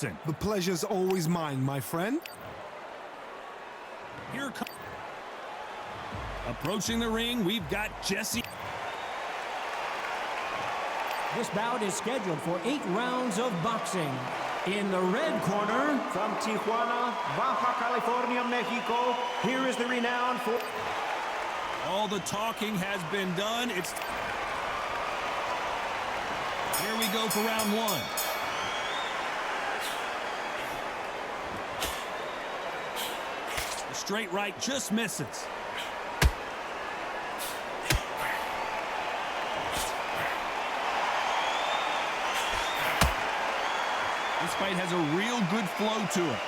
The pleasure's always mine, my friend. Here comes. Approaching the ring, we've got Jesse. This bout is scheduled for 8 rounds of boxing. In the red corner, from Tijuana, Baja California, Mexico, here is the renowned for... All the talking has been done. It's... Here we go for round 1. The straight right just misses. This fight has a real good flow to it.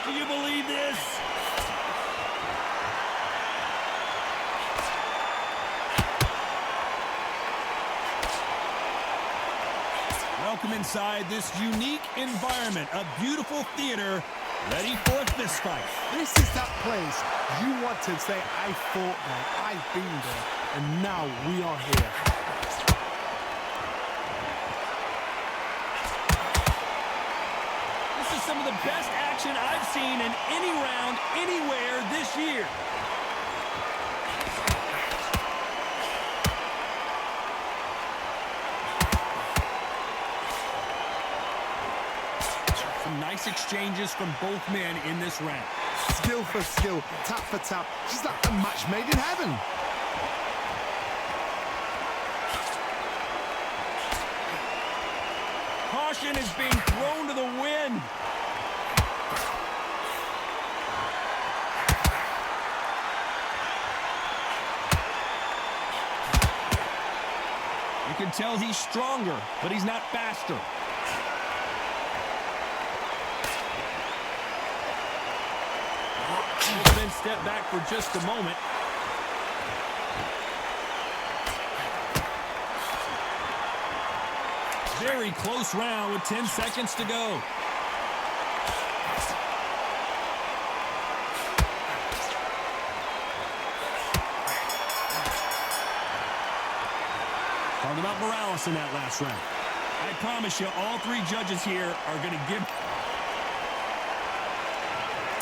Do you believe this? Welcome inside this unique environment, a beautiful theater, ready for a fist fight. This is that place you want to say, I fought there, I've been there, and now we are here. This is some of the best action I've seen in any round, anywhere this year. Some nice exchanges from both men in this round. Skill for skill, tap for tap, just like a match made in heaven. Caution is being thrown to the wind. You can tell he's stronger, but he's not faster. He's been stepped back for just a moment. Very close round with 10 seconds to go. Talking about Morales in that last round. I promise you, all 3 judges here are going to give...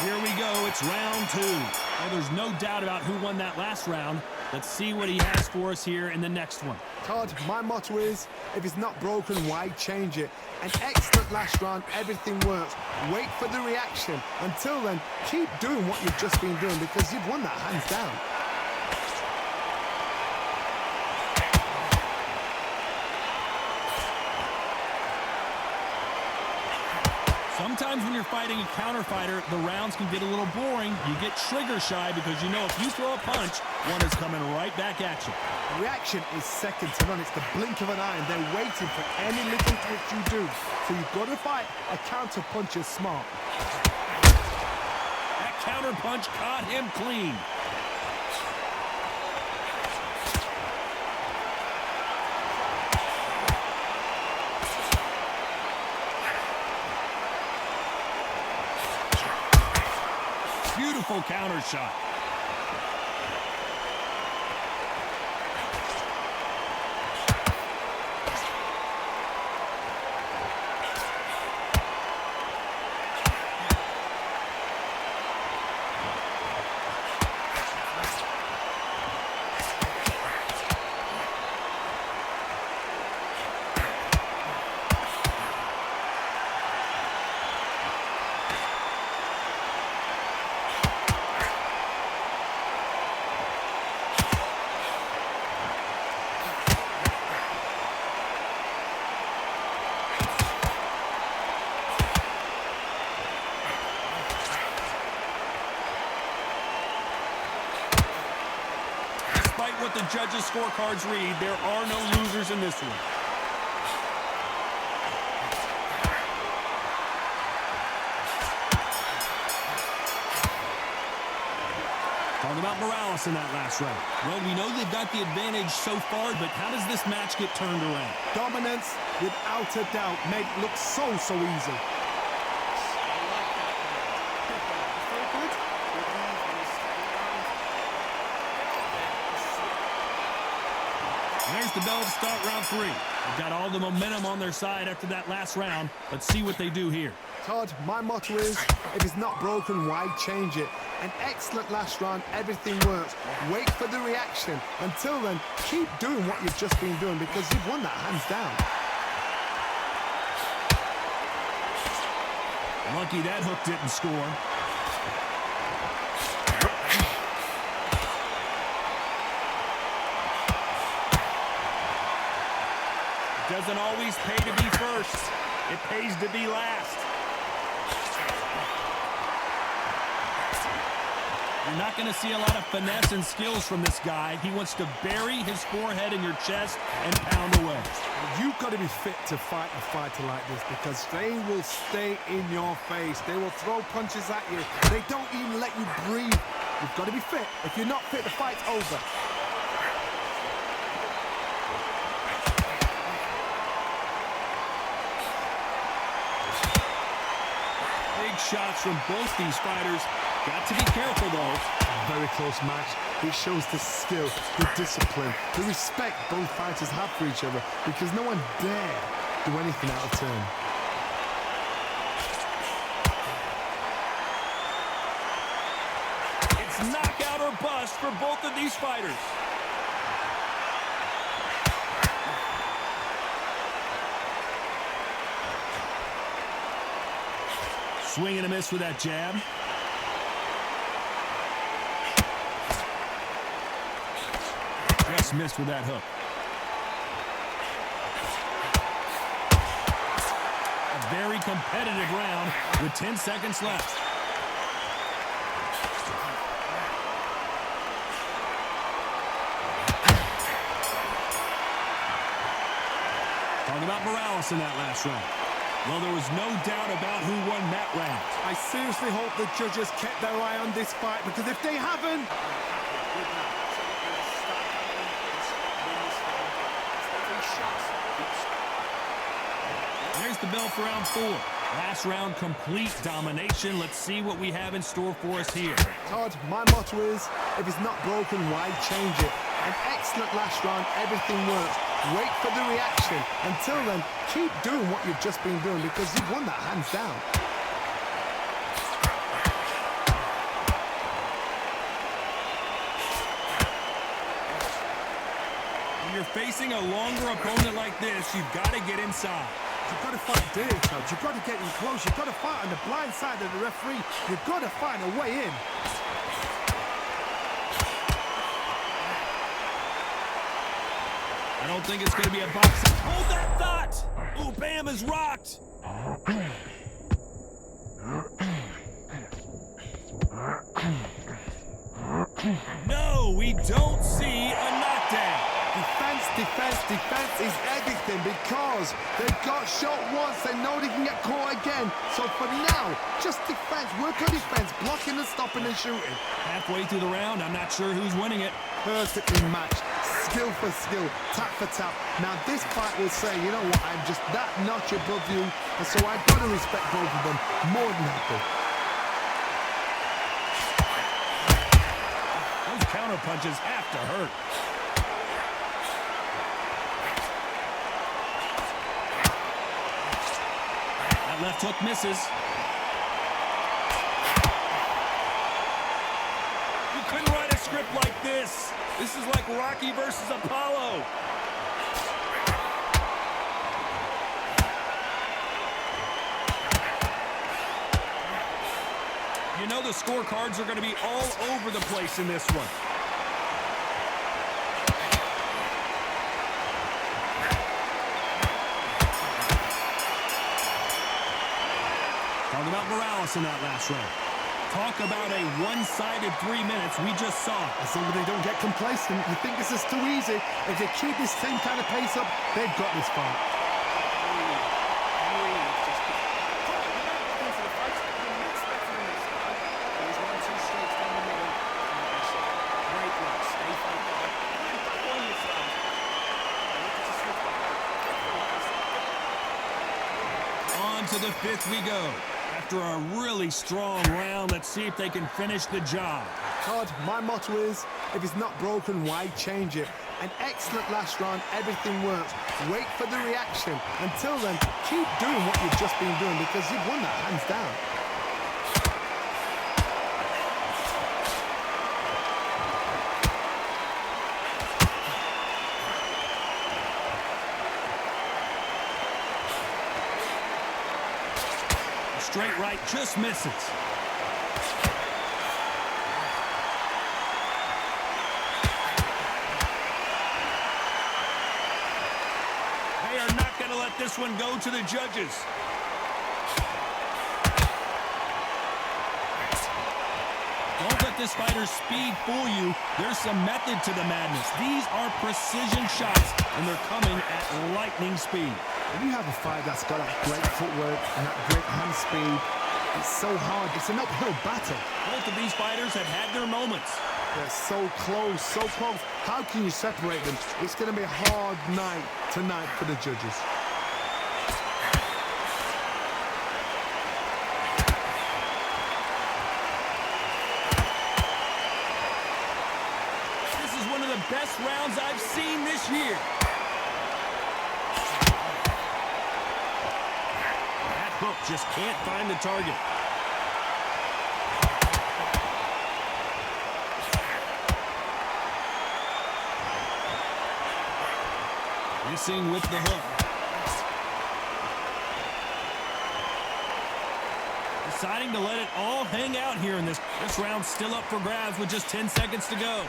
Here we go, it's round 2. Well, there's no doubt about who won that last round. Let's see what he has for us here in the next one. Todd, my motto is, if it's not broken, why change it? An excellent last round, everything works. Wait for the reaction. Until then, keep doing what you've just been doing because you've won that hands down. Sometimes when you're fighting a counter fighter, the rounds can get a little boring. You get trigger shy because you know if you throw a punch, one is coming right back at you. Reaction is second to none. It's the blink of an eye, and they're waiting for any little twitch you do. So you've got to fight a counter punch is smart. That counter punch caught him clean. Beautiful counter shot. Despite what the judges' scorecards read, there are no losers in this one. Talking about Morales in that last round. Well, we know they've got the advantage so far, but how does this match get turned around? Dominance, without a doubt, made it look so easy. There's There's the bell to start round 3. They've got all the momentum on their side after that last round. Let's see what they do here. Todd, my motto is, if it's not broken, why change it? An excellent last round, everything works. Wait for the reaction. Until then, keep doing what you've just been doing because you've won that hands down. Lucky that hook didn't score. It doesn't always pay to be first. It pays to be last. You're not going to see a lot of finesse and skills from this guy. He wants to bury his forehead in your chest and pound away. You've got to be fit to fight a fighter like this because they will stay in your face. They will throw punches at you. They don't even let you breathe. You've got to be fit. If you're not fit, the fight's over. Big shots from both these fighters. Got to be careful, though. Very close match. It shows the skill, the discipline, the respect both fighters have for each other because no one dare do anything out of turn. It's knockout or bust for both of these fighters. Swing and a miss with that jab. Just missed with that hook. A very competitive round with 10 seconds left. Talking about Morales in that last round. Well, there was no doubt about who won that round. I seriously hope the judges kept their eye on this fight because if they haven't... There's the bell for round 4. Last round, complete domination. Let's see what we have in store for us here. Todd, my motto is, if it's not broken, why change it? An excellent last round, everything works. Wait for the reaction. Until then, keep doing what you've just been doing because you've won that hands down. When you're facing a longer opponent like this, you've got to get inside. You've got to fight dirty, Todd. You've got to get in close. You've got to fight on the blind side of the referee. You've got to find a way in. I don't think it's going to be a boxing. Hold that thought! Ooh, Bam is rocked! No, we don't see a knockdown. Defense, defense, defense is everything because they've got shot once. They know they can get caught again. So for now, just defense. Work on defense, blocking and stopping and shooting. Halfway through the round, I'm not sure who's winning it. Perfectly matched. Skill for skill, tap for tap. Now this fight will say, you know what, I'm just that notch above you, and so I've got to respect both of them more than happy. Those counter punches have to hurt. That left hook misses. You couldn't write a script like this. This is like Rocky versus Apollo. You know the scorecards are going to be all over the place in this one. Talk about Morales in that last round. Talk about a one-sided 3 minutes we just saw. As long as they don't get complacent, you think this is too easy. If they keep this same kind of pace up, they've got this fight. On to the 5th we go. After a really strong round, let's see if they can finish the job. Todd, my motto is, if it's not broken, why change it? An excellent last round. Everything works. Wait for the reaction. Until then, keep doing what you've just been doing because you've won that hands down. Straight right just misses. They are not going to let this one go to the judges. Don't let this fighter's speed fool you. There's some method to the madness. These are precision shots, and they're coming at lightning speed. When you have a fight that's got that great footwork and that great hand speed, it's so hard. It's an uphill battle. Both of these fighters have had their moments. They're so close, so close. How can you separate them? It's going to be a hard night tonight for the judges. This is one of the best rounds I've seen this year. Hook just can't find the target. Missing with the hook. Deciding to let it all hang out here in this. This round's still up for grabs with just 10 seconds to go.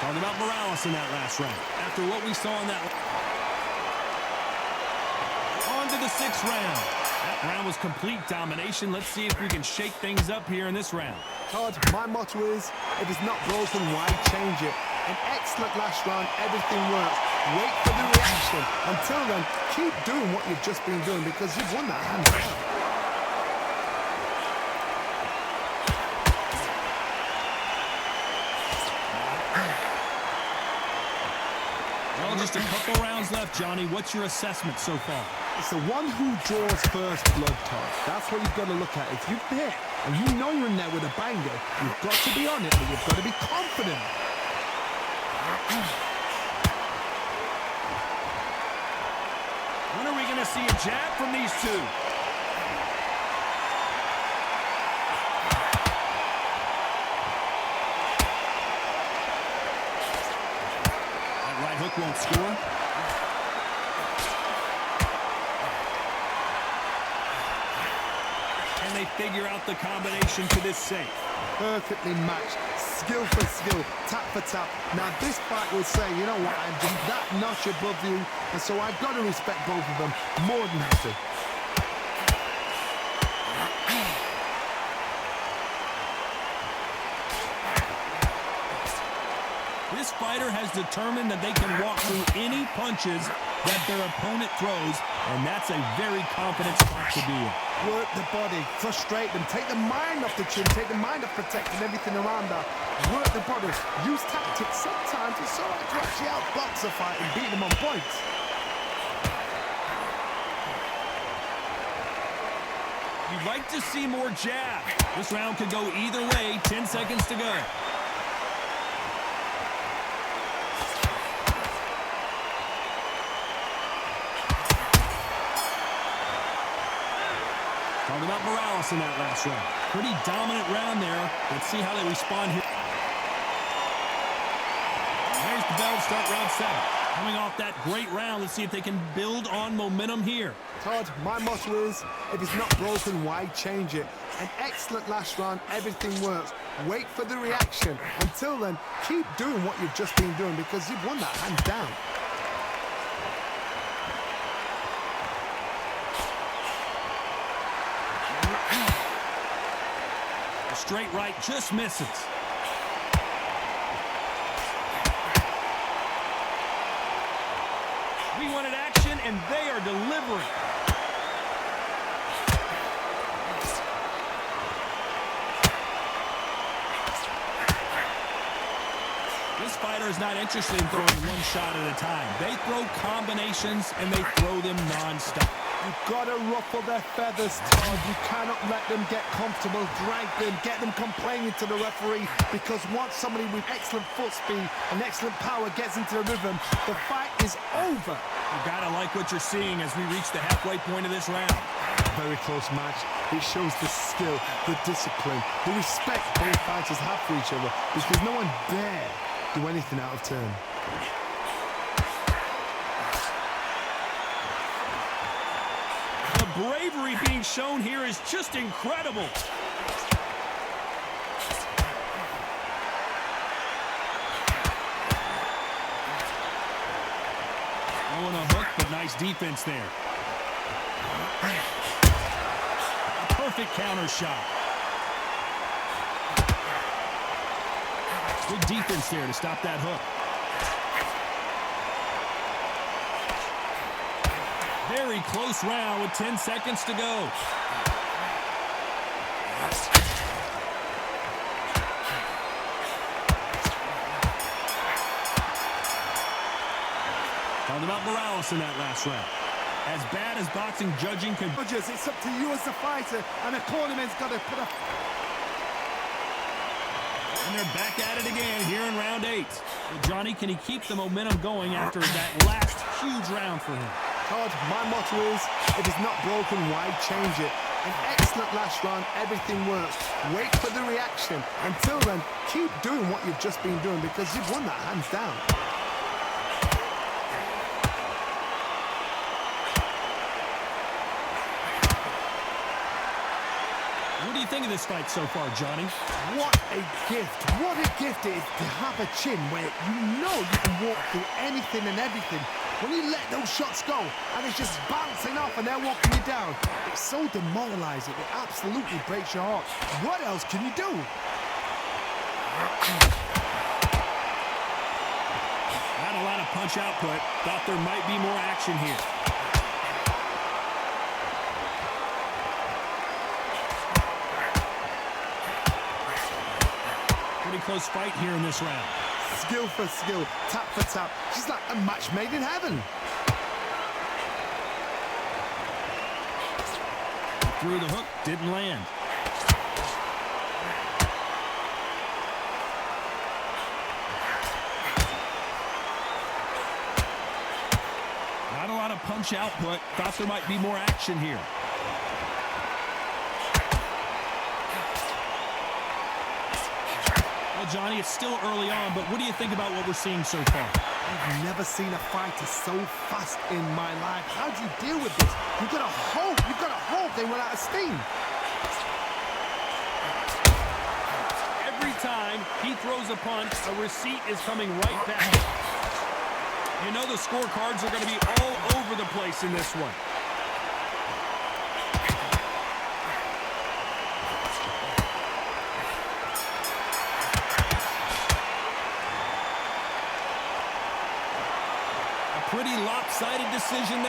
Talking about Morales in that last round. After what we saw in that. On to the 6th round. That round was complete domination. Let's see if we can shake things up here in this round. Todd, my motto is, if it's not broken, why change it? An excellent last round. Everything works. Wait for the reaction. Until then, keep doing what you've just been doing because you've won that hands down. Well, just a couple rounds left, Johnny. What's your assessment so far? It's the one who draws first blood, Todd. That's what you've got to look at. If you've hit and you know you're in there with a banger, you've got to be on it, but you've got to be confident. When are we going to see a jab from these two? Hook won't score. And they figure out the combination to this safe. Perfectly matched, skill for skill, tap for tap. Now this fight will say, you know what, I'm just that notch above you, and so I've got to respect both of them more than have to. This fighter has determined that they can walk through any punches that their opponent throws, and that's a very confident spot to be in. Work the body, frustrate them, take the mind off the chin, take the mind off protecting everything around that. Work the body, use tactics. Sometimes it's so hard to actually outbox a fight and beat them on points. You'd like to see more jab. This round could go either way. 10 seconds to go. Talking about Morales in that last round. Pretty dominant round there. Let's see how they respond here. There's the bell to start round 7. Coming off that great round, let's see if they can build on momentum here. Todd, my motto is, if it's not broken, why change it? An excellent last round, everything works. Wait for the reaction. Until then, keep doing what you've just been doing because you've won that hands down. A straight right just misses. We wanted action, and they are delivering. This fighter is not interested in throwing one shot at a time. They throw combinations, and they throw them non-stop. You've got to ruffle their feathers, Todd. You cannot let them get comfortable, drag them, get them complaining to the referee, because once somebody with excellent foot speed and excellent power gets into the rhythm, the fight is over. You gotta like what you're seeing as we reach the halfway point of this round. Very close match. It shows the skill, the discipline, the respect both fighters have for each other, because no one dare do anything out of turn. The bravery being shown here is just incredible. Throwing a hook, but nice defense there. A perfect counter shot. Good defense there to stop that hook. Very close round with 10 seconds to go. Talking about Morales in that last round. As bad as boxing judging can... Judges, it's up to you as the fighter, and the cornerman's got to put a... And they're back at it again here in round 8. Well, Johnny, can he keep the momentum going after that last huge round for him? Todd, my motto is, if it's not broken, why change it? An excellent last round, everything works. Wait for the reaction. Until then, keep doing what you've just been doing, because you've won that hands down. What do you think of this fight so far, Johnny? What a gift. What a gift it is to have a chin where you know you can walk through anything and everything. When you let those shots go and it's just bouncing off and they're walking you down, it's so demoralizing. It absolutely breaks your heart. What else can you do? Not a lot of punch output. Thought there might be more action here. Pretty close fight here in this round. Skill for skill, tap for tap. She's like a match made in heaven. Threw the hook, didn't land. Not a lot of punch output. Thought there might be more action here. Well, Johnny, it's still early on, but what do you think about what we're seeing so far? I've never seen a fighter so fast in my life. How do you deal with this? You've got to hope they run out of steam. Every time he throws a punch, a receipt is coming right back. You know the scorecards are going to be all over the place in this one. Pretty lopsided decision.